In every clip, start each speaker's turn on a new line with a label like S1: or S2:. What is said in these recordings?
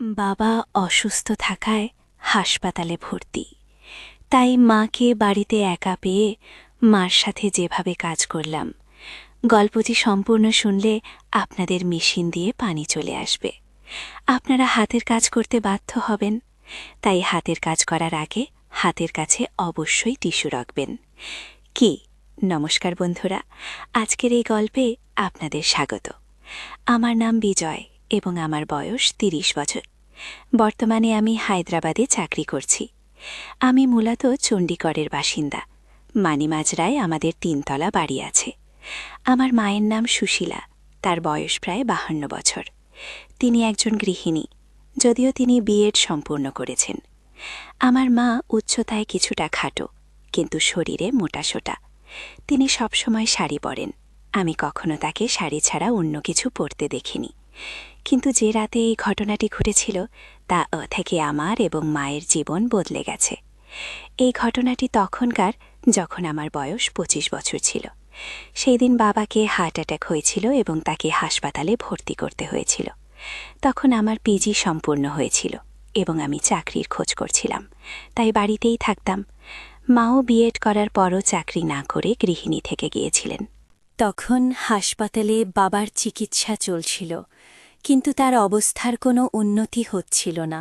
S1: বাবা অসুস্থ থাকায় হাসপাতালে ভর্তি। তাই মাকে বাড়িতে একা পেয়ে মার সাথে যেভাবে কাজ করলাম, গল্পটি সম্পূর্ণ শুনলে আপনাদের মেশিন দিয়ে পানি চলে আসবে। আপনারা হাতের কাজ করতে বাধ্য হবেন, তাই হাতের কাজ করার আগে হাতের কাছে অবশ্যই টিস্যু রাখবেন। কি নমস্কার বন্ধুরা, আজকের এই গল্পে আপনাদের স্বাগত। আমার নাম বিজয় এবং আমার বয়স ৩০ বছর। বর্তমানে আমি হায়দ্রাবাদে চাকরি করছি। আমি মূলত চণ্ডীগড়ের বাসিন্দা। মানিমাজরায় আমাদের ৩ তলা বাড়ি আছে। আমার মায়ের নাম সুশীলা, তার বয়স প্রায় ৫২ বছর। তিনি একজন গৃহিণী, যদিও তিনি বিএড সম্পূর্ণ করেছেন। আমার মা উচ্চতায় কিছুটা খাটো, কিন্তু শরীরে মোটাসোটা। তিনি সবসময় শাড়ি পরেন। আমি কখনো তাকে শাড়ি ছাড়া অন্য কিছু পরতে দেখিনি। কিন্তু যে রাতে এই ঘটনাটি ঘটেছিল, তা থেকে আমার এবং মায়ের জীবন বদলে গেছে। এই ঘটনাটি তখনকার, যখন আমার বয়স ২৫ বছর ছিল। সেই দিন বাবাকে হার্ট অ্যাটাক হয়েছিল এবং তাকে হাসপাতালে ভর্তি করতে হয়েছিল। তখন আমার পিজি সম্পূর্ণ হয়েছিল এবং আমি চাকরির খোঁজ করছিলাম, তাই বাড়িতেই থাকতাম। মাও বিএড করার পরও চাকরি না করে গৃহিণী থেকে গিয়েছিলেন। তখন হাসপাতালে বাবার চিকিৎসা চলছিল, কিন্তু তার অবস্থার কোনো উন্নতি হচ্ছিল না।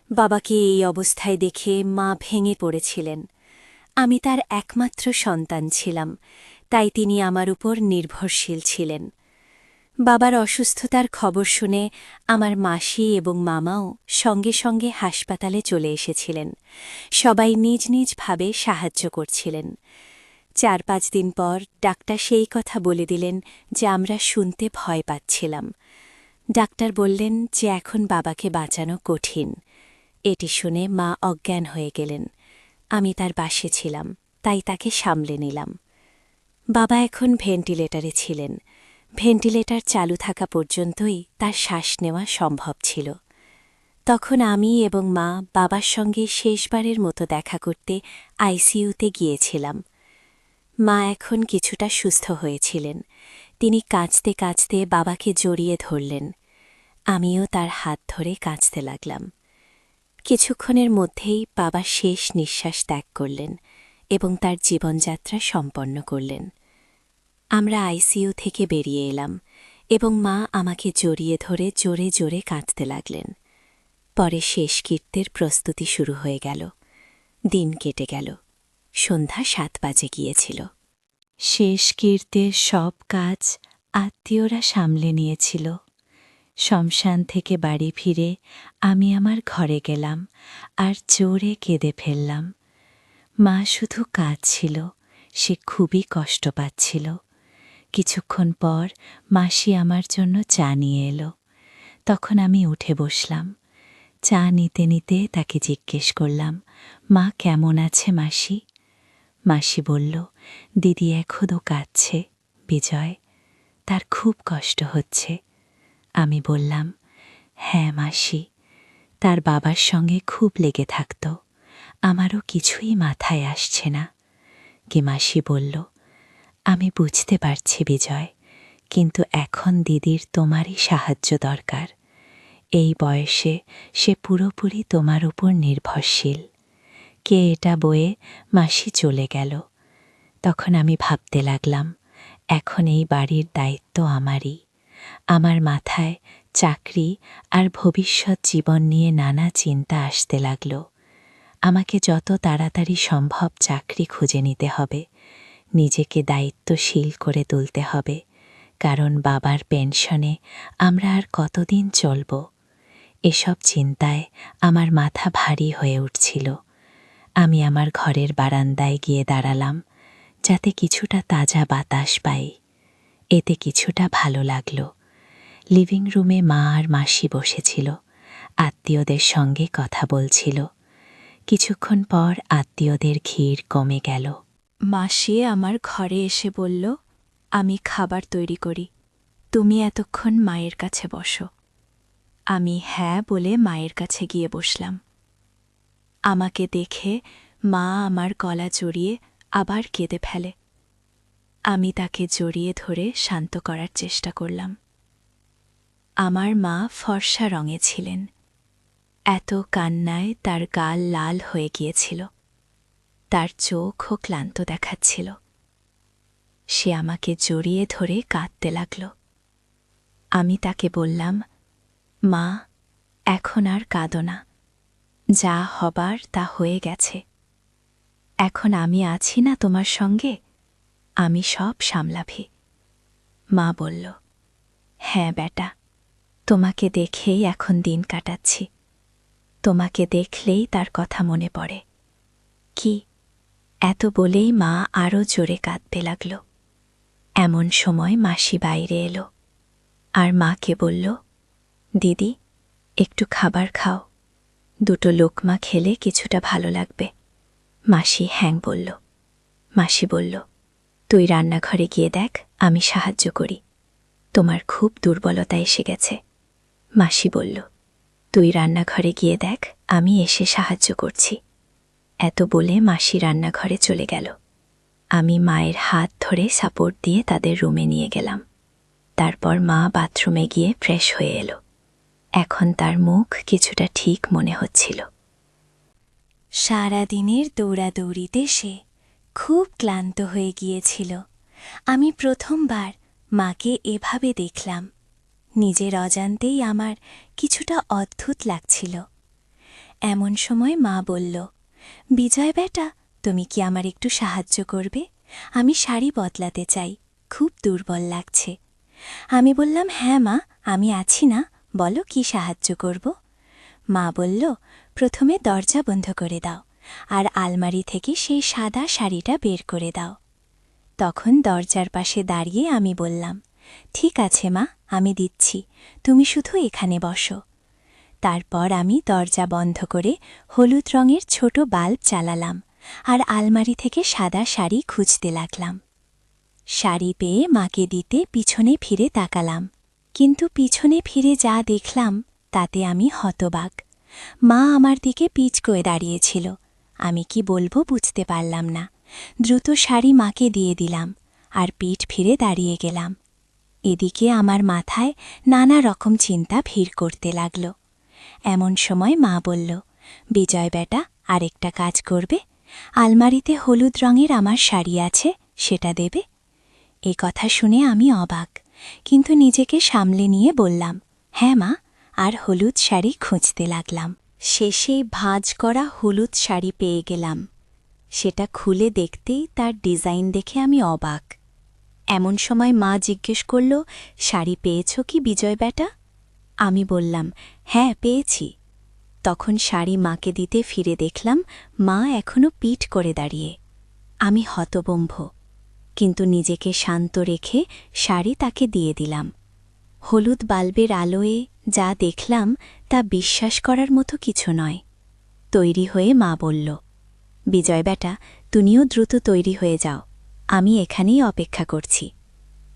S1: বাবাকে এই অবস্থায় দেখে মা ভেঙে পড়েছিলেন। আমি তার একমাত্র সন্তান ছিলাম, তাই তিনি আমার উপর নির্ভরশীল ছিলেন। বাবার অসুস্থতার খবর শুনে আমার মাসি এবং মামাও সঙ্গে সঙ্গে হাসপাতালে চলে এসেছিলেন। সবাই নিজ নিজভাবে সাহায্য করছিলেন। ৪-৫ দিন পর ডাক্তার সেই কথা বলে দিলেন যে আমরা শুনতে ভয় পাচ্ছিলাম। ডাক্তার বললেন যে এখন বাবাকে বাঁচানো কঠিন। এটি শুনে মা অজ্ঞান হয়ে গেলেন। আমি তার পাশে ছিলাম, তাই তাকে সামলে নিলাম। বাবা এখন ভেন্টিলেটরে ছিলেন। ভেন্টিলেটর চালু থাকা পর্যন্তই তার শ্বাস নেওয়া সম্ভব ছিল। তখন আমি এবং মা বাবার সঙ্গে শেষবারের মতো দেখা করতে আইসিইউতে গিয়েছিলাম। মা এখন কিছুটা সুস্থ হয়েছিলেন। তিনি কাঁদতে কাঁদতে বাবাকে জড়িয়ে ধরলেন। আমিও তার হাত ধরে কাঁদতে লাগলাম। কিছুক্ষণের মধ্যেই বাবা শেষ নিঃশ্বাস ত্যাগ করলেন এবং তার জীবনযাত্রা সম্পন্ন করলেন। আমরা আইসিইউ থেকে বেরিয়ে এলাম এবং মা আমাকে জড়িয়ে ধরে জোরে জোরে কাঁদতে লাগলেন। পরে শেষকৃত্যের প্রস্তুতি শুরু হয়ে গেল। দিন কেটে গেল। সন্ধ্যা ৭ বাজে গিয়েছিল। শেষকৃত্যের সব কাজ আত্মীয়রা সামলে নিয়েছিল। শ্মশান থেকে বাড়ি ফিরে আমি আমার ঘরে গেলাম আর জোরে কেঁদে ফেললাম। মা শুধু কাঁদছিল, সে খুবই কষ্ট পাচ্ছিল। কিছুক্ষণ পর মাসি আমার জন্য চা নিয়ে এলো। তখন আমি উঠে বসলাম। চা নিতে নিতে তাকে জিজ্ঞেস করলাম, মা কেমন আছে মাসি? মাসি বলল, দিদি এখনও কাঁদছে বিজয়, তার খুব কষ্ট হচ্ছে। আমি বললাম, হ্যাঁ মাসি, তার বাবার সঙ্গে খুব লেগে থাকত, আমারও কিছুই মাথায় আসছে না। কি মাসি বলল, আমি বুঝতে পারছি বিজয়, কিন্তু এখন দিদির তোমারই সাহায্য দরকার। এই বয়সে সে পুরোপুরি তোমার উপর নির্ভরশীল। কে এটা বয়ে মাসি চলে গেল। তখন আমি ভাবতে লাগলাম, এখন এই বাড়ির দায়িত্ব আমারই। আমার মাথায় চাকরি আর ভবিষ্যৎ জীবন নিয়ে নানা চিন্তা আসতে লাগল। আমাকে যত তাড়াতাড়ি সম্ভব চাকরি খুঁজে নিতে হবে, নিজেকে দায়িত্বশীল করে তুলতে হবে, কারণ বাবার পেনশনে আমরা আর কতদিন চলব। এসব চিন্তায় আমার মাথা ভারী হয়ে উঠছিল। আমি আমার ঘরের বারান্দায় গিয়ে দাঁড়ালাম, যাতে কিছুটা তাজা বাতাস পাই। এতে কিছুটা ভালো লাগল। লিভিং রুমে মা আর মাসি বসেছিল, আত্মীয়দের সঙ্গে কথা বলছিল। কিছুক্ষণ পর আত্মীয়দের ভিড় কমে গেল। মাসি আমার ঘরে এসে বলল, আমি খাবার তৈরি করি, তুমি এতক্ষণ মায়ের কাছে বসো। আমি হ্যাঁ বলে মায়ের কাছে গিয়ে বসলাম। আমাকে দেখে মা আমার গলা জড়িয়ে আবার কেঁদে ফেলে। আমি তাকে জড়িয়ে ধরে শান্ত করার চেষ্টা করলাম। আমার মা ফর্সা রঙে ছিলেন, এত কান্নায় তার গাল লাল হয়ে গিয়েছিল, তার চোখও ক্লান্ত দেখাচ্ছিল। সে আমাকে জড়িয়ে ধরে কাঁদতে লাগল। আমি তাকে বললাম, মা, এখন আর কাঁদো না, যা হবার তা হয়ে গেছে। এখন আমি আছি না তোমার সঙ্গে, আমি সব সামলাভি। মা বলল, হ্যাঁ বেটা, তোমাকে দেখেই এখন দিন কাটাচ্ছি। তোমাকে দেখলেই তার কথা মনে পড়ে। কি? এত বলেই মা আরও জোরে কাঁদতে লাগল। এমন সময় মাসি বাইরে এলো আর মাকে বলল, দিদি, একটু খাবার খাও, দুটো লোকমা খেলে কিছুটা ভালো লাগবে। মাসি হ্যাঁ বলল। মাসি বলল, তুই রান্নাঘরে গিয়ে দেখ, আমি সাহায্য করি, তোমার খুব দুর্বলতা এসে গেছে। মাসি বলল, তুই রান্নাঘরে গিয়ে দেখ, আমি এসে সাহায্য করছি। এত বলে মাসি রান্নাঘরে চলে গেল। আমি মায়ের হাত ধরে সাপোর্ট দিয়ে তাদের রুমে নিয়ে গেলাম। তারপর মা বাথরুমে গিয়ে ফ্রেশ হয়ে এলো। এখন তার মুখ কিছুটা ঠিক মনে হচ্ছিল। সারাদিনের দৌড়াদৌড়িতে সে খুব ক্লান্ত হয়ে গিয়েছিল। আমি প্রথমবার মাকে এভাবে দেখলাম। নিজের অজান্তেই আমার কিছুটা অদ্ভুত লাগছিল। এমন সময় মা বলল, বিজয় বেটা, তুমি কি আমার একটু সাহায্য করবে? আমি শাড়ি বদলাতে চাই, খুব দুর্বল লাগছে। আমি বললাম, হ্যাঁ মা, আমি আছি না, বলো কি সাহায্য করব। মা বলল, প্রথমে দরজা বন্ধ করে দাও আর আলমারি থেকে সেই সাদা শাড়িটা বের করে দাও। তখন দরজার পাশে দাঁড়িয়ে আমি বললাম, ঠিক আছে মা, আমি দিচ্ছি, তুমি শুধু এখানে বসো। তারপর আমি দরজা বন্ধ করে হলুদ রঙের ছোট বাল্ব জ্বালালাম আর আলমারি থেকে সাদা শাড়ি খুঁজতে লাগলাম। শাড়ি পেয়ে মাকে দিতে পিছনে ফিরে তাকালাম, কিন্তু পিছনে ফিরে যা দেখলাম তাতে আমি হতবাক। মা আমার দিকে পিছ করে দাঁড়িয়েছিল। আমি কি বলবো বুঝতে পারলাম না। দ্রুত শাড়ি মাকে দিয়ে দিলাম আর পিঠ ফিরে দাঁড়িয়ে গেলাম। এদিকে আমার মাথায় নানা রকম চিন্তা ভিড় করতে লাগল। এমন সময় মা বলল, বিজয় বেটা, আরেকটা কাজ করবে? আলমারিতে হলুদ রঙের আমার শাড়ি আছে, সেটা দেবে? এ কথা শুনে আমি অবাক, কিন্তু নিজেকে সামলে নিয়ে বললাম, হ্যাঁ মা, আর হলুদ শাড়ি খুঁজতে লাগলাম। শেষে ভাঁজ করা হলুদ শাড়ি পেয়ে গেলাম। সেটা খুলে দেখতেই তার ডিজাইন দেখে আমি অবাক। এমন সময় মা জিজ্ঞেস করল, শাড়ি পেয়েছ কি বিজয় বেটা? আমি বললাম, হ্যাঁ পেয়েছি। তখন শাড়ি মাকে দিতে ফিরে দেখলাম মা এখনো পিঠ করে দাঁড়িয়ে। আমি হতবম্ব, কিন্তু নিজেকে শান্ত রেখে শাড়ি তাকে দিয়ে দিলাম। হলুদ বাল্বের আলোয় যা দেখলাম তা বিশ্বাস করার মতো কিছু নয়। তৈরি হয়ে মা বলল, বিজয় বেটা, তুমিও দ্রুত তৈরি হয়ে যাও, আমি এখানেই অপেক্ষা করছি।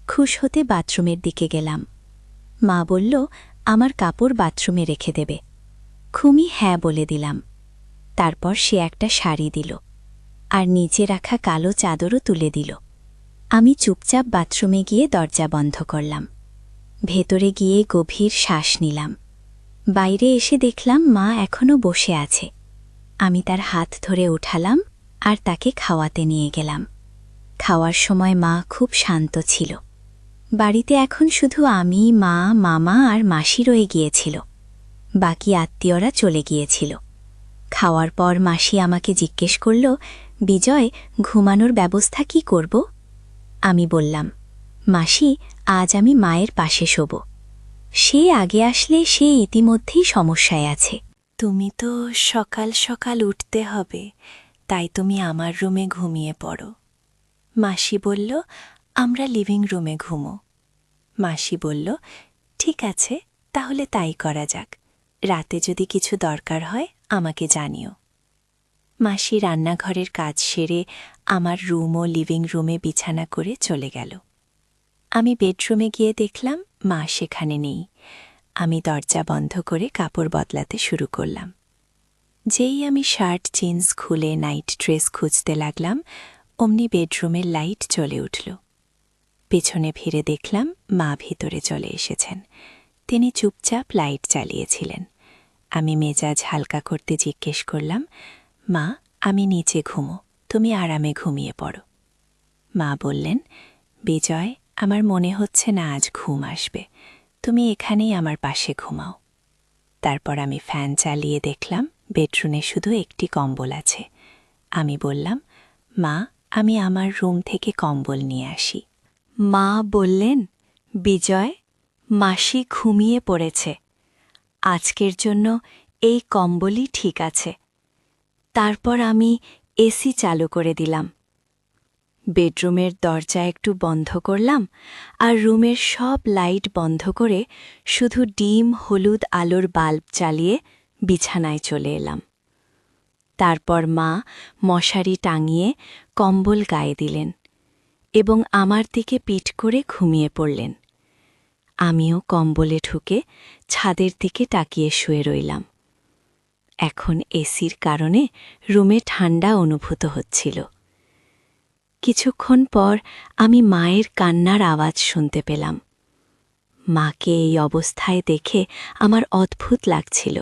S1: খুশ হতে বাথরুমের দিকে গেলাম। মা বলল, আমার কাপড় বাথরুমে রেখে দেবে। খুমি হ্যাঁ বলে দিলাম। তারপর সে একটা শাড়ি দিল আর নিচে রাখা কালো চাদরও তুলে দিল। আমি চুপচাপ বাথরুমে গিয়ে দরজা বন্ধ করলাম। ভেতরে গিয়ে গভীর শ্বাস নিলাম। বাইরে এসে দেখলাম মা এখনো বসে আছে। আমি তার হাত ধরে উঠালাম আর তাকে খাওয়াতে নিয়ে গেলাম। খাওয়ার সময় মা খুব শান্ত ছিল। বাড়িতে এখন শুধু আমি, মা, মামা আর মাসি রয়ে গিয়েছিল। বাকি আত্মীয়রা চলে গিয়েছিল। খাওয়ার পর মাসি আমাকে জিজ্ঞেস করল, বিজয়, ঘুমানোর ব্যবস্থা কি করব? আমি বললাম, মাসি, আজ আমি মায়ের পাশে শোব। সে আগে আসলে সে ইতিমধ্যেই সমস্যায় আছে। তুমি তো সকাল সকাল উঠতে হবে, তাই তুমি আমার রুমে ঘুমিয়ে পড়ো। মাসি বলল, আমরা লিভিং রুমে ঘুমো। মাসি বলল, ঠিক আছে, তাহলে তাই করা যাক। রাতে যদি কিছু দরকার হয় আমাকে জানিও। মাসি রান্নাঘরের কাজ সেরে আমার রুম ও লিভিং রুমে বিছানা করে চলে গেল। আমি বেডরুমে গিয়ে দেখলাম মা সেখানে নেই। আমি দরজা বন্ধ করে কাপড় বদলাতে শুরু করলাম। যেই আমি শার্ট জিন্স খুলে নাইট ড্রেস খুঁজতে লাগলাম, অমনি বেডরুমের লাইট জ্বলে উঠল। পেছনে ফিরে দেখলাম মা ভিতরে চলে এসেছেন। তিনি চুপচাপ লাইট জ্বালিয়েছিলেন। আমি মেজাজ হালকা করতে জিজ্ঞেস করলাম, মা, আমি নিচে ঘুমো, তুমি আরামে ঘুমিয়ে পড়ো। মা বললেন, বিজয়, আমার মনে হচ্ছে না আজ ঘুম আসবে, তুমি এখানেই আমার পাশে ঘুমাও। তারপর আমি ফ্যান চালিয়ে দেখলাম বেডরুমে শুধু একটি কম্বল আছে। আমি বললাম, মা, আমি আমার রুম থেকে কম্বল নিয়ে আসি। মা বললেন, বিজয়, মাসি ঘুমিয়ে পড়েছে, আজকের জন্য এই কম্বলই ঠিক আছে। তারপর আমি এসি চালু করে দিলাম, বেডরুমের দরজা একটু বন্ধ করলাম আর রুমের সব লাইট বন্ধ করে শুধু ডিম হলুদ আলোর বাল্ব জ্বালিয়ে বিছানায় চলে এলাম। তারপর মা মশারি টাঙিয়ে কম্বল গায়ে দিলেন এবং আমার দিকে পিঠ করে ঘুমিয়ে পড়লেন। আমিও কম্বলে ঢুকে ছাদের দিকে তাকিয়ে শুয়ে রইলাম। এখন এসির কারণে রুমে ঠান্ডা অনুভূত হচ্ছিল। কিছুক্ষণ পর আমি মায়ের কান্নার আওয়াজ শুনতে পেলাম। মাকে এই অবস্থায় দেখে আমার অদ্ভুত লাগছিল।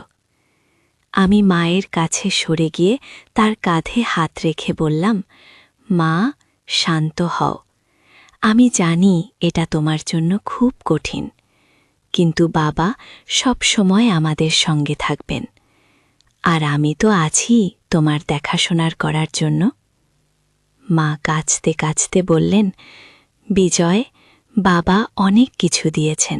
S1: আমি মায়ের কাছে সরে গিয়ে তার কাঁধে হাত রেখে বললাম, মা, শান্ত হও, আমি জানি এটা তোমার জন্য খুব কঠিন, কিন্তু বাবা সব সময় আমাদের সঙ্গে থাকবেন, আর আমি তো আছি তোমার দেখাশোনার করার জন্য। মা কাঁদতে কাঁদতে বললেন, বিজয়, বাবা অনেক কিছু দিয়েছেন,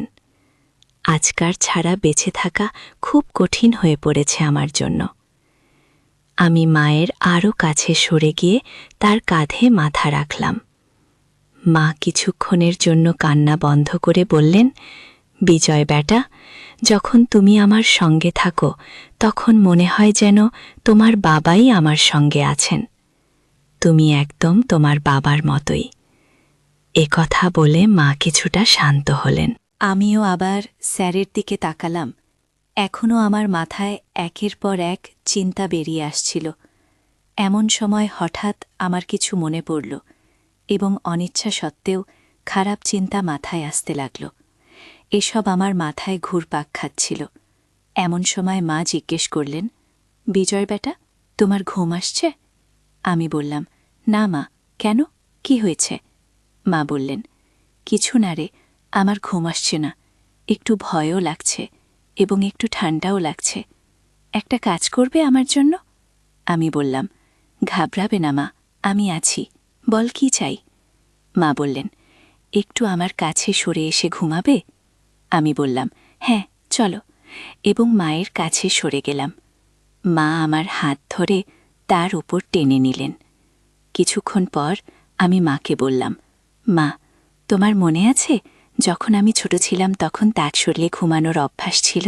S1: আজকার ছাড়া বেঁচে থাকা খুব কঠিন হয়ে পড়েছে আমার জন্য। আমি মায়ের আরও কাছে সরে গিয়ে তার কাঁধে মাথা রাখলাম। মা কিছুক্ষণের জন্য কান্না বন্ধ করে বললেন, বিজয় বেটা, যখন তুমি আমার সঙ্গে থাকো তখন মনে হয় যেন তোমার বাবাই আমার সঙ্গে আছেন, তুমি একদম তোমার বাবার মতোই। এ কথা বলে মা কিছুটা শান্ত হলেন। আমিও আবার স্যারের দিকে তাকালাম। এখনও আমার মাথায় একের পর এক চিন্তা বেরিয়ে আসছিল। এমন সময় হঠাৎ আমার কিছু মনে পড়ল এবং অনিচ্ছা সত্ত্বেও খারাপ চিন্তা মাথায় আসতে লাগল। এসব আমার মাথায় ঘুরপাক খাচ্ছিল। এমন সময় মা জিজ্ঞেস করলেন, বিজয় বেটা, তোমার ঘুম আসছে? আমি বললাম, না মা, কেন, কি হয়েছে? মা বললেন, কিছু না রে, আমার ঘুম আসছে না, একটু ভয়ও লাগছে এবং একটু ঠান্ডাও লাগছে। একটা কাজ করবে আমার জন্য? আমি বললাম, ঘাবড়াবে না মা, আমি আছি, বল কি চাই? মা বললেন, একটু আমার কাছে সরে এসে ঘুমাবে? আমি বললাম, হ্যাঁ, চলো, এবং মায়ের কাছে সরে গেলাম। মা আমার হাত ধরে তার উপর টেনে নিলেন। কিছুক্ষণ পর আমি মাকে বললাম, মা, তোমার মনে আছে যখন আমি ছোট ছিলাম তখন তাক সরিয়ে ঘুমানোর অভ্যাস ছিল?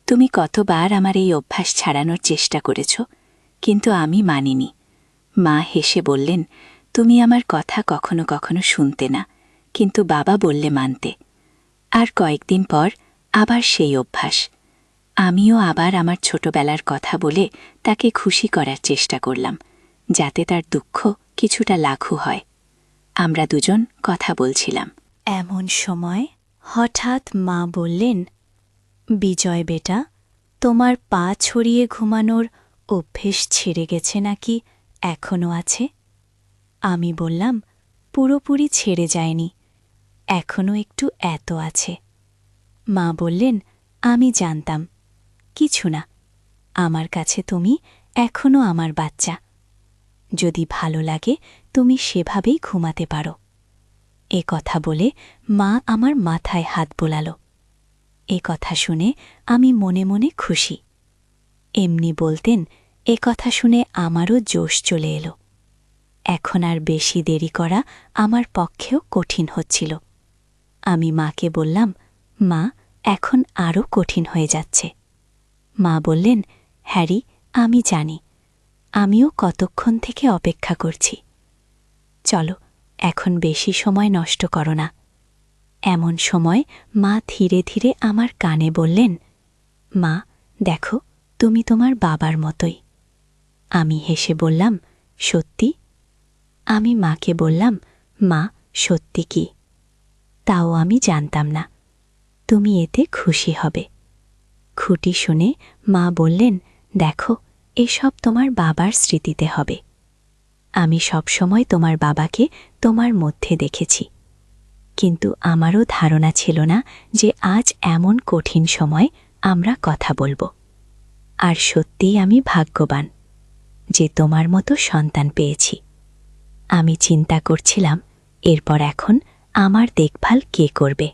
S1: তুমি কতবার আমার এই অভ্যাস ছাড়ানোর চেষ্টা করেছ, কিন্তু আমি মানিনি। মা হেসে বললেন, তুমি আমার কথা কখনো কখনো শুনতে না, কিন্তু বাবা বললে মানতে। আর কয়েকদিন পর আবার সেই অভ্যাস। আমিও আবার আমার ছোটবেলার কথা বলে তাকে খুশি করার চেষ্টা করলাম, যাতে তার দুঃখ কিছুটা লাঘু হয়। আমরা দুজন কথা বলছিলাম। এমন সময় হঠাৎ মা বললেন, বিজয় বেটা, তোমার পা ছড়িয়ে ঘুমানোর অভ্যেস ছেড়ে গেছে নাকি এখনও আছে? আমি বললাম, পুরোপুরি ছেড়ে যায়নি, এখনও একটু এত আছে। মা বললেন, আমি জানতাম, কিছু না, আমার কাছে তুমি এখনও আমার বাচ্চা, যদি ভালো লাগে তুমি সেভাবেই ঘুমাতে পারো। এ কথা বলে মা আমার মাথায় হাত বোলাল। এ কথা শুনে আমি মনে মনে খুশি। এমনি বলতেন, এ কথা শুনে আমারও জোশ চলে এলো। এখন আর বেশি দেরি করা আমার পক্ষেও কঠিন হচ্ছিল। আমি মাকে বললাম, মা, এখন আরও কঠিন হয়ে যাচ্ছে। মা বললেন, হ্যারি, আমি জানি, আমিও কতক্ষণ থেকে অপেক্ষা করছি। চলো, এখন বেশি সময় নষ্ট করো না। এমন সময় মা ধীরে ধীরে আমার কানে বললেন, মা, দেখো, তুমি তোমার বাবার মতোই। আমি হেসে বললাম, সত্যি? আমি মাকে বললাম, মা, সত্যি কি? তাও আমি জানতাম না, তুমি এতে খুশি হবে। খুঁটি শুনে মা বললেন, দেখো, এসব তোমার বাবার স্মৃতিতে হবে। আমি সবসময় তোমার বাবাকে তোমার মধ্যে দেখেছি, কিন্তু আমারও ধারণা ছিল না যে আজ এমন কঠিন সময় আমরা কথা বলবো। আর সত্যিই আমি ভাগ্যবান যে তোমার মতো সন্তান পেয়েছি। আমি চিন্তা করছিলাম, এরপর এখন আমার দেখভাল কে করবে।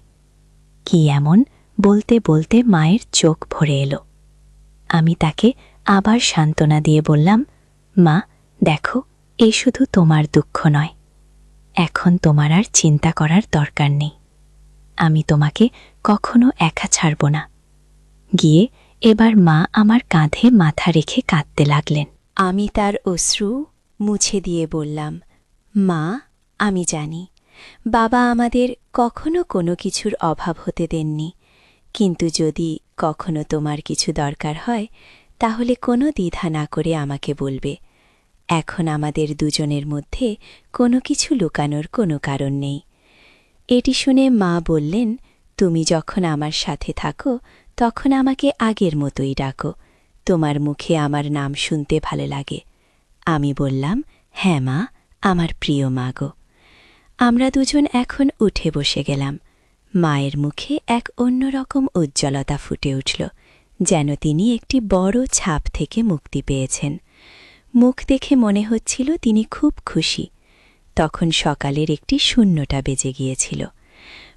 S1: কি এমন বলতে বলতে মায়ের চোখ ভরে এলো। আমি তাকে আবার সান্ত্বনা দিয়ে বললাম, মা, দেখো, এই শুধু তোমার দুঃখ নয়। এখন তোমার আর চিন্তা করার দরকার নেই। আমি তোমাকে কখনো একা ছাড়ব না। গিয়ে এবার মা আমার কাঁধে মাথা রেখে কাঁদতে লাগলেন। আমি তার অশ্রু মুছে দিয়ে বললাম, মা, আমি জানি বাবা আমাদের কখনো কোনো কিছুর অভাব হতে দেননি, কিন্তু যদি কখনো তোমার কিছু দরকার হয় তাহলে কোনো দ্বিধা না করে আমাকে বলবে। এখন আমাদের দুজনের মধ্যে কোনো কিছু লুকানোর কোনো কারণ নেই। এটি শুনে মা বললেন, তুমি যখন আমার সাথে থাকো তখন আমাকে আগের মতোই ডাকো। তোমার মুখে আমার নাম শুনতে ভালো লাগে। আমি বললাম, হ্যাঁ মা, আমার প্রিয় মা গো। আমরা দুজন এখন উঠে বসে গেলাম। মায়ের মুখে এক অন্যরকম উজ্জ্বলতা ফুটে উঠল, যেন তিনি একটি বড় ছাপ থেকে মুক্তি পেয়েছেন। মুখ দেখে মনে হচ্ছিল তিনি খুব খুশি। তখন সকালের একটি ০টা বেজে গিয়েছিল।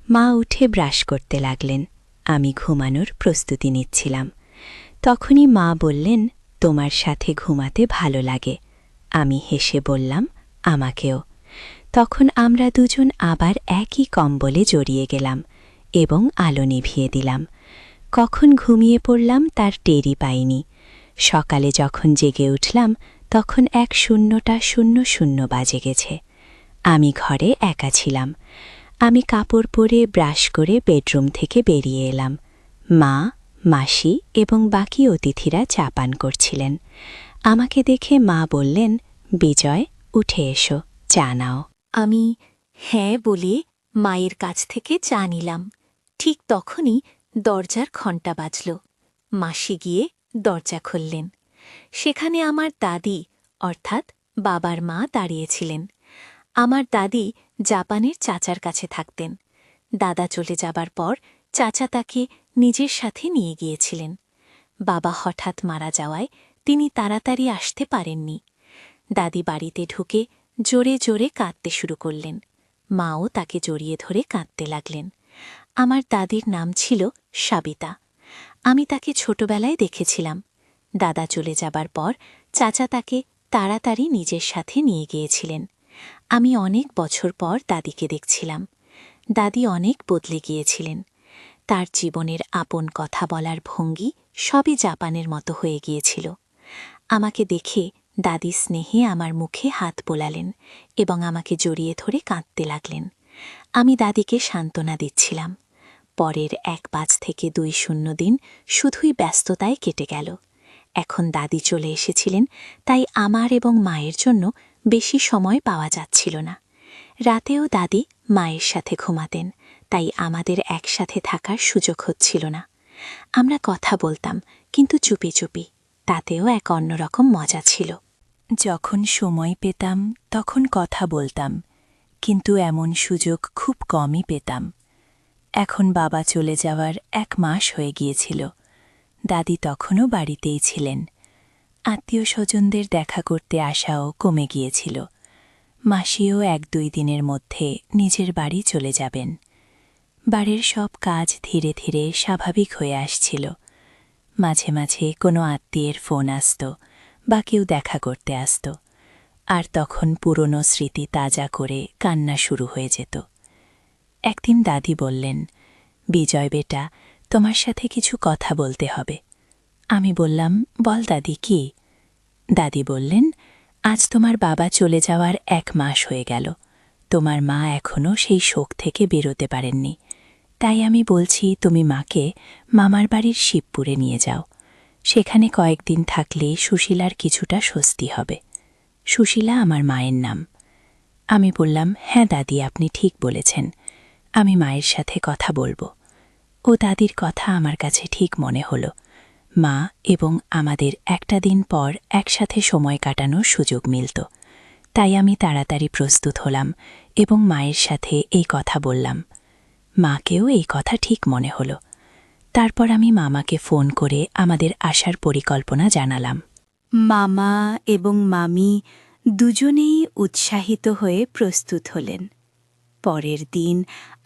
S1: মা উঠে ব্রাশ করতে লাগলেন। আমি ঘুমানোর প্রস্তুতি নিচ্ছিলাম। তখনই মা বললেন, তোমার সাথে ঘুমাতে ভালো লাগে। আমি হেসে বললাম, আমাকেও। তখন আমরা দুজন আবার একই কম্বলে জড়িয়ে গেলাম এবং আলো নিভিয়ে দিলাম। কখন ঘুমিয়ে পড়লাম তার টেরই পাইনি। সকালে যখন জেগে উঠলাম তখন ১:০০ বাজে গেছে। আমি ঘরে একা ছিলাম। আমি কাপড় পরে ব্রাশ করে বেডরুম থেকে বেরিয়ে এলাম। মা, মাসি এবং বাকি অতিথিরা চা পান করছিলেন। আমাকে দেখে মা বললেন, বিজয়, উঠে এসো, চা নাও। আমি হ্যাঁ বলে মায়ের কাছ থেকে চা নিলাম। ঠিক তখনই দরজার ঘণ্টা বাজল। মাসি গিয়ে দরজা খুললেন। সেখানে আমার দাদি, অর্থাৎ বাবার মা, দাঁড়িয়েছিলেন। আমার দাদি জাপানের চাচার কাছে থাকতেন। দাদা চলে যাবার পর চাচা তাকে নিজের সাথে নিয়ে গিয়েছিলেন। বাবা হঠাৎ মারা যাওয়ায় তিনি তাড়াতাড়ি আসতে পারেননি। দাদি বাড়িতে ঢুকে জোরে জোরে কাঁদতে শুরু করলেন। মাও তাকে জড়িয়ে ধরে কাঁদতে লাগলেন। আমার দাদির নাম ছিল সাবিতা। আমি তাকে ছোটবেলায় দেখেছিলাম। দাদা চলে যাবার পর চাচা তাকে তাড়াতাড়ি নিজের সাথে নিয়ে গিয়েছিলেন। আমি অনেক বছর পর দাদিকে দেখছিলাম। দাদি অনেক বদলে গিয়েছিলেন। তার জীবনের আপন কথা বলার ভঙ্গি সবই জাপানের মতো হয়ে গিয়েছিল। আমাকে দেখে দাদি স্নেহে আমার মুখে হাত বোলালেন এবং আমাকে জড়িয়ে ধরে কাঁদতে লাগলেন। আমি দাদিকে সান্ত্বনা দিচ্ছিলাম। পরের ১ থেকে ২ দিন শুধুই ব্যস্ততায় কেটে গেল। এখন দাদি চলে এসেছিলেন, তাই আমার এবং মায়ের জন্য বেশি সময় পাওয়া যাচ্ছিল না। রাতেও দাদি মায়ের সাথে ঘুমাতেন, তাই আমাদের একসাথে থাকার সুযোগ হচ্ছিল না। আমরা কথা বলতাম, কিন্তু চুপি চুপি। তাতেও এক অন্যরকম মজা ছিল। যখন সময় পেতাম তখন কথা বলতাম, কিন্তু এমন সুযোগ খুব কমই পেতাম। এখন বাবা চলে যাওয়ার ১ মাস হয়ে গিয়েছিল। দাদি তখনও বাড়িতেই ছিলেন। আত্মীয় স্বজনদের দেখা করতে আসাও কমে গিয়েছিল। মাসিও ১-২ দিনের মধ্যে নিজের বাড়ি চলে যাবেন। বাড়ির সব কাজ ধীরে ধীরে স্বাভাবিক হয়ে আসছিল। মাঝে মাঝে কোনো আত্মীয়ের ফোন আসত বা কেউ দেখা করতে আসত, আর তখন পুরনো স্মৃতি তাজা করে কান্না শুরু হয়ে যেত। একদিন দাদি বললেন, বিজয় বেটা, তোমার সাথে কিছু কথা বলতে হবে। আমি বললাম, বল দাদি, কি? দাদি বললেন, আজ তোমার বাবা চলে যাওয়ার ১ মাস হয়ে গেল। তোমার মা এখনও সেই শোক থেকে বেরোতে পারেননি। তাই আমি বলছি তুমি মাকে মামার বাড়ির শিবপুরে নিয়ে যাও। সেখানে কয়েকদিন থাকলে সুশীলার কিছুটা স্বস্তি হবে। সুশীলা আমার মায়ের নাম। আমি বললাম, হ্যাঁ দাদি, আপনি ঠিক বলেছেন। আমি মায়ের সাথে কথা বলবো। ও দাদির কথা আমার কাছে ঠিক মনে হলো। মা এবং আমাদের একটা দিন পর একসাথে সময় কাটানোর সুযোগ মিলত। তাই আমি তাড়াতাড়ি প্রস্তুত হলাম এবং মায়ের সাথে এই কথা বললাম। মাকেও এই কথা ঠিক মনে হলো। তারপর আমি মামাকে ফোন করে আমাদের আসার পরিকল্পনা জানালাম। মামা এবং মামি দুজনেই উৎসাহিত হয়ে প্রস্তুত হলেন। পরের দিন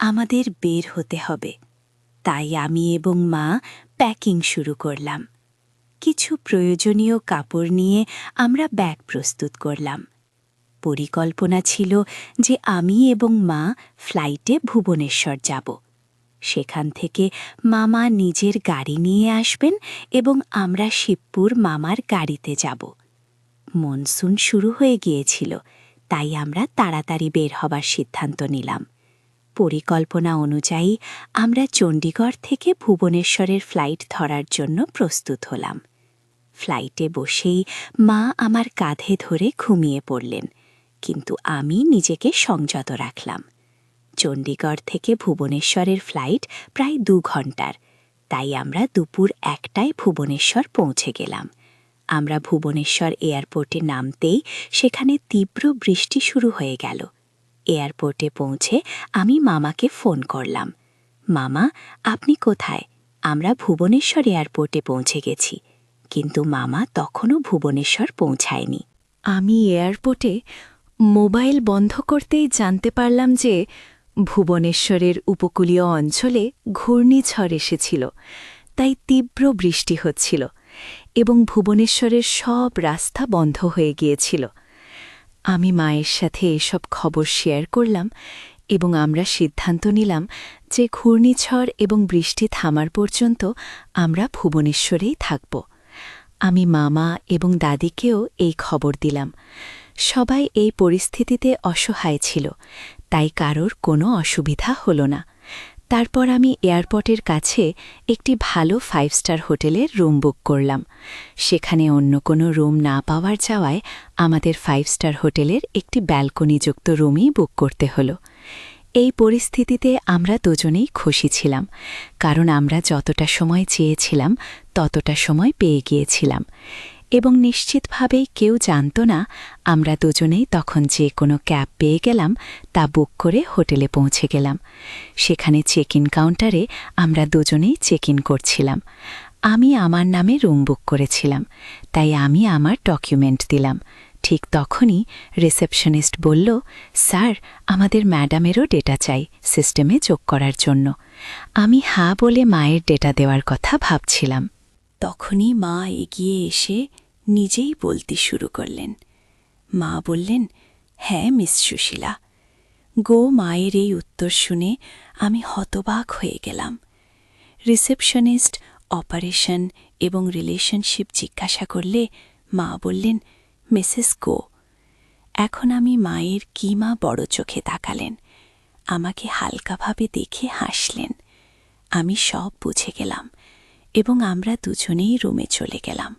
S1: আমাদের বের হতে হবে, তাই আমি এবং মা প্যাকিং শুরু করলাম। কিছু প্রয়োজনীয় কাপড় নিয়ে আমরা ব্যাগ প্রস্তুত করলাম। পরিকল্পনা ছিল যে আমি এবং মা ফ্লাইটে ভুবনেশ্বর যাব। সেখান থেকে মামা নিজের গাড়ি নিয়ে আসবেন এবং আমরা শিবপুর মামার গাড়িতে যাব। মনসুন শুরু হয়ে গিয়েছিল, তাই আমরা তাড়াতাড়ি বের হবার সিদ্ধান্ত নিলাম। পরিকল্পনা অনুযায়ী আমরা চণ্ডীগড় থেকে ভুবনেশ্বরের ফ্লাইট ধরার জন্য প্রস্তুত হলাম। ফ্লাইটে বসেই মা আমার কাঁধে ধরে ঘুমিয়ে পড়লেন, কিন্তু আমি নিজেকে সংযত রাখলাম। চণ্ডীগড় থেকে ভুবনেশ্বরের ফ্লাইট প্রায় 2 ঘন্টার, তাই আমরা দুপুর 1টায় ভুবনেশ্বর পৌঁছে গেলাম। আমরা ভুবনেশ্বর এয়ারপোর্টে নামতেই সেখানে তীব্র বৃষ্টি শুরু হয়ে গেল। এয়ারপোর্টে পৌঁছে আমি মামাকে ফোন করলাম। মামা, আপনি কোথায়? আমরা ভুবনেশ্বর এয়ারপোর্টে পৌঁছে গেছি। কিন্তু মামা তখনও ভুবনেশ্বর পৌঁছায়নি। আমি এয়ারপোর্টে মোবাইল বন্ধ করতেই জানতে পারলাম যে ভুবনেশ্বরের উপকূলীয় অঞ্চলে ঘূর্ণিঝড় এসেছিল, তাই তীব্র বৃষ্টি হচ্ছিল এবং ভুবনেশ্বরের সব রাস্তা বন্ধ হয়ে গিয়েছিল। আমি মায়ের সাথে এসব খবর শেয়ার করলাম এবং আমরা সিদ্ধান্ত নিলাম যে ঘূর্ণিঝড় এবং বৃষ্টি থামার পর্যন্ত আমরা ভুবনেশ্বরেই থাকব। আমি মামা এবং দাদিকেও এই খবর দিলাম। সবাই এই পরিস্থিতিতে অসহায় ছিল, তাই কারোর কোনো অসুবিধা হল না। তারপর আমি এয়ারপোর্টের কাছে একটি ভালো 5 স্টার হোটেলের রুম বুক করলাম। সেখানে অন্য কোনো রুম না পাওয়ার যাওয়ায় আমাদের 5 স্টার হোটেলের একটি ব্যালকনিযুক্ত রুমই বুক করতে হলো। এই পরিস্থিতিতে আমরা দুজনেই খুশি ছিলাম, কারণ আমরা যতটা সময় চেয়েছিলাম ততটা সময় পেয়ে গিয়েছিলাম এবং নিশ্চিতভাবেই কেউ জানত না আমরা দুজনেই তখন যে কোনো ক্যাব পেয়ে গেলাম তা বুক করে হোটেলে পৌঁছে গেলাম। সেখানে চেক ইন কাউন্টারে আমরা দুজনেই চেক ইন করছিলাম। আমি আমার নামে রুম বুক করেছিলাম, তাই আমি আমার ডকুমেন্ট দিলাম। ঠিক তখনই রিসেপশনিস্ট বলল, স্যার, আমাদের ম্যাডামেরও ডেটা চাই সিস্টেমে যোগ করার জন্য। আমি হ্যাঁ বলে মায়ের ডেটা দেওয়ার কথা ভাবছিলাম। তখনই মা এগিয়ে এসে নিজেই বলতে শুরু করলেন। মা বললেন, হ্যাঁ মিস সুশীলা। মায়ের এই উত্তর শুনে আমি হতবাক হয়ে গেলাম। রিসেপশনিস্ট অপারেশন এবং রিলেশনশিপ জিজ্ঞাসা করলে মা বললেন, মিসেস গো। এখন আমি মায়ের মা বড় চোখে তাকালেন, আমাকে হালকাভাবে দেখে হাসলেন। আমি সব বুঝে গেলাম এবং আমরা দুজনেই রুমে চলে গেলাম।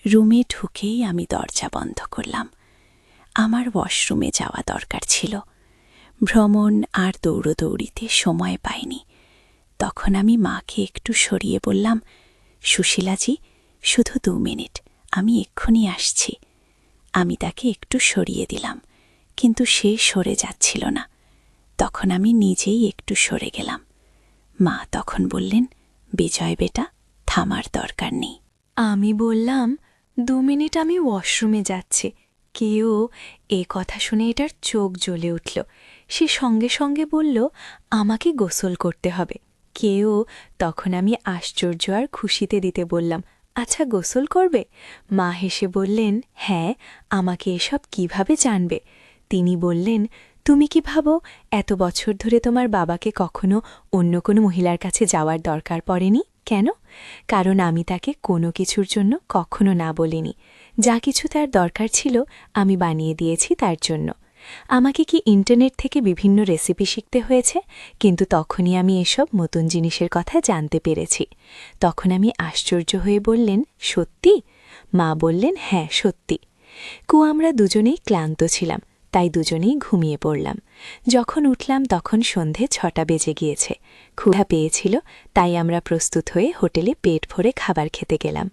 S1: রুমে ঢুকেই আমি দরজা বন্ধ করলাম। আমার ওয়াশরুমে যাওয়া দরকার ছিল। ভ্রমণ আর দৌড়দৌড়িতে সময় পাইনি। তখন আমি মাকে একটু সরিয়ে বললাম, সুশীলাজি, শুধু 2 মিনিট, আমি এক্ষুনি আসছি। আমি তাকে একটু সরিয়ে দিলাম, কিন্তু সে সরে যাচ্ছিল না। তখন আমি নিজেই একটু সরে গেলাম। মা তখন বললেন, বিজয় বেটা, থামার দরকার নেই। আমি বললাম, 2 মিনিট, আমি ওয়াশরুমে যাচ্ছি। কেউ এ কথা শুনে এটার চোখ জ্বলে উঠল। সে সঙ্গে সঙ্গে বলল, আমাকে গোসল করতে হবে। তখন আমি আশ্চর্য আর খুশিতে দিতে বললাম, আচ্ছা গোসল করবে? মা হেসে বললেন, হ্যাঁ, আমাকে এসব কিভাবে জানবে? তিনি বললেন, তুমি কি ভাবো এত বছর ধরে তোমার বাবাকে কখনো অন্য কোনো মহিলার কাছে যাওয়ার দরকার পড়েনি? কেন? কারণ আমি তাকে কোনো কিছুর জন্য কখনো না বলিনি। যা কিছু তার দরকার ছিল আমি বানিয়ে দিয়েছি তার জন্য। আমাকে কি ইন্টারনেট থেকে বিভিন্ন রেসিপি শিখতে হয়েছে? কিন্তু তখনই আমি এসব নতুন জিনিসের কথা জানতে পেরেছি। তখন আমি আশ্চর্য হয়ে বললেন, সত্যি? মা বললেন, হ্যাঁ সত্যি। আমরা দুজনেই ক্লান্ত ছিলাম, তাই দুজনেই ঘুমিয়ে পড়লাম। যখন উঠলাম তখন সন্ধে 6টা বেজে গিয়েছে। ক্ষুধা পেয়েছিল, তাই আমরা প্রস্তুত হয়ে হোটেলে পেট ভরে খাবার খেতে গেলাম।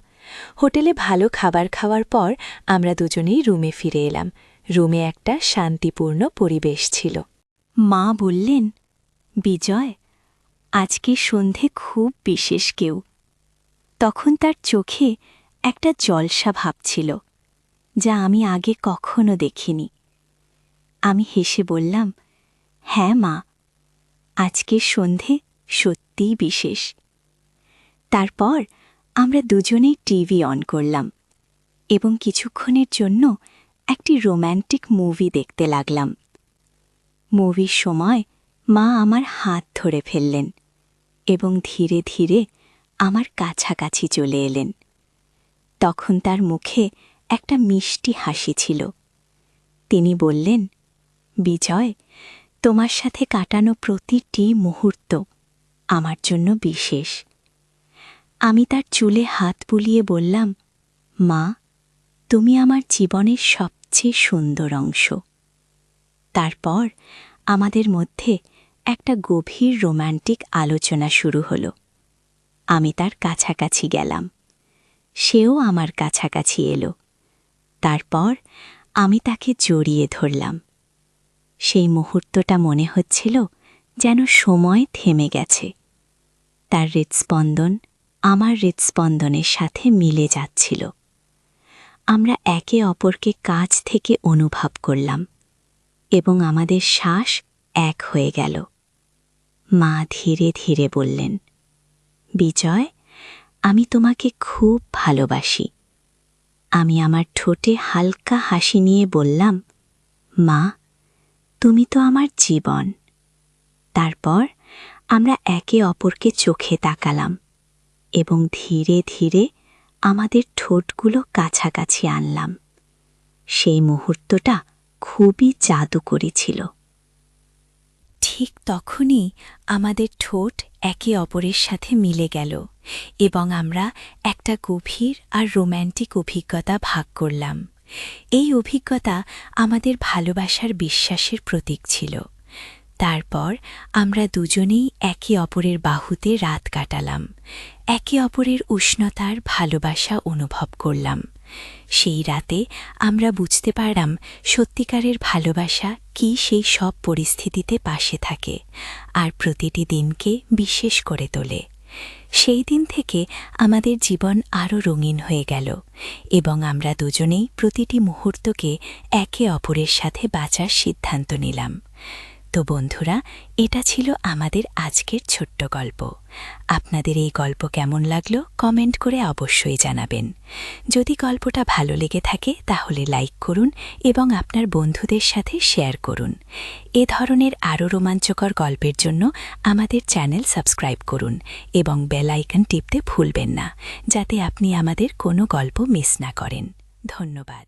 S1: হোটেলে ভালো খাবার খাওয়ার পর আমরা দুজনেই রুমে ফিরে এলাম। রুমে একটা শান্তিপূর্ণ পরিবেশ ছিল। মা বললেন, বিজয়, আজকে সন্ধে খুব বিশেষ কেউ। তখন তার চোখে একটা জলসা ভাব ছিল, যা আমি আগে কখনো দেখিনি। আমি হেসে বললাম, হ্যাঁ মা, আজকের সন্ধে সত্যিই বিশেষ। তারপর আমরা দুজনেই টিভি অন করলাম এবং কিছুক্ষণের জন্য একটি রোম্যান্টিক মুভি দেখতে লাগলাম। মুভির সময় মা আমার হাত ধরে ফেললেন এবং ধীরে ধীরে আমার কাছাকাছি চলে এলেন। তখন তার মুখে একটা মিষ্টি হাসি ছিল। তিনি বললেন, বিজয়, তোমার সাথে কাটানো প্রতিটি মুহূর্ত আমার জন্য বিশেষ। আমি তার চুলে হাত বুলিয়ে বললাম, মা, তুমি আমার জীবনের সবচেয়ে সুন্দর অংশ। তারপর আমাদের মধ্যে একটা গভীর রোম্যান্টিক আলোচনা শুরু হলো। আমি তার কাছাকাছি গেলাম, সেও আমার কাছাকাছি এলো। তারপর আমি তাকে জড়িয়ে ধরলাম। সেই মুহূর্তটা মনে হচ্ছিল যেন সময় থেমে গেছে। তার হৃৎস্পন্দন আমার হৃৎস্পন্দনের সাথে মিলে যাচ্ছিল। আমরা একে অপরকে কাছ থেকে অনুভব করলাম এবং আমাদের শ্বাস এক হয়ে গেল। মা ধীরে ধীরে বললেন, বিজয়, আমি তোমাকে খুব ভালোবাসি। আমি আমার ঠোঁটে হালকা হাসি নিয়ে বললাম, মা, তুমি তো আমার জীবন। তারপর আমরা একে অপরকে চোখে তাকালাম এবং ধীরে ধীরে আমাদের ঠোঁটগুলো কাছাকাছি আনলাম। সেই মুহূর্তটা খুবই জাদুকরী ছিল। ঠিক তখনই আমাদের ঠোঁট একে অপরের সাথে মিলে গেল এবং আমরা একটা গভীর আর রোম্যান্টিক অভিজ্ঞতা ভাগ করলাম। এই অভিজ্ঞতা আমাদের ভালোবাসার বিশ্বাসের প্রতীক ছিল। তারপর আমরা দুজনেই একে অপরের বাহুতে রাত কাটালাম, একে অপরের উষ্ণতার ভালোবাসা অনুভব করলাম। সেই রাতে আমরা বুঝতে পারলাম সত্যিকারের ভালোবাসা কি সেই সব পরিস্থিতিতে পাশে থাকে আর প্রতিটি দিনকে বিশেষ করে তোলে। সেই দিন থেকে আমাদের জীবন আরও রঙিন হয়ে গেল এবং আমরা দুজনেই প্রতিটি মুহূর্তকে একে অপরের সাথে বাঁচার সিদ্ধান্ত নিলাম। তো বন্ধুরা, এটা ছিল আমাদের আজকের ছোট্ট গল্প। আপনাদের এই গল্প কেমন লাগলো কমেন্ট করে অবশ্যই জানাবেন। যদি গল্পটা ভালো লেগে থাকে তাহলে লাইক করুন এবং আপনার বন্ধুদের সাথে শেয়ার করুন। এ ধরনের আরও রোমাঞ্চকর গল্পের জন্য আমাদের চ্যানেল সাবস্ক্রাইব করুন এবং বেল আইকন টিপতে ভুলবেন না, যাতে আপনি আমাদের কোনো গল্প মিস না করেন। ধন্যবাদ।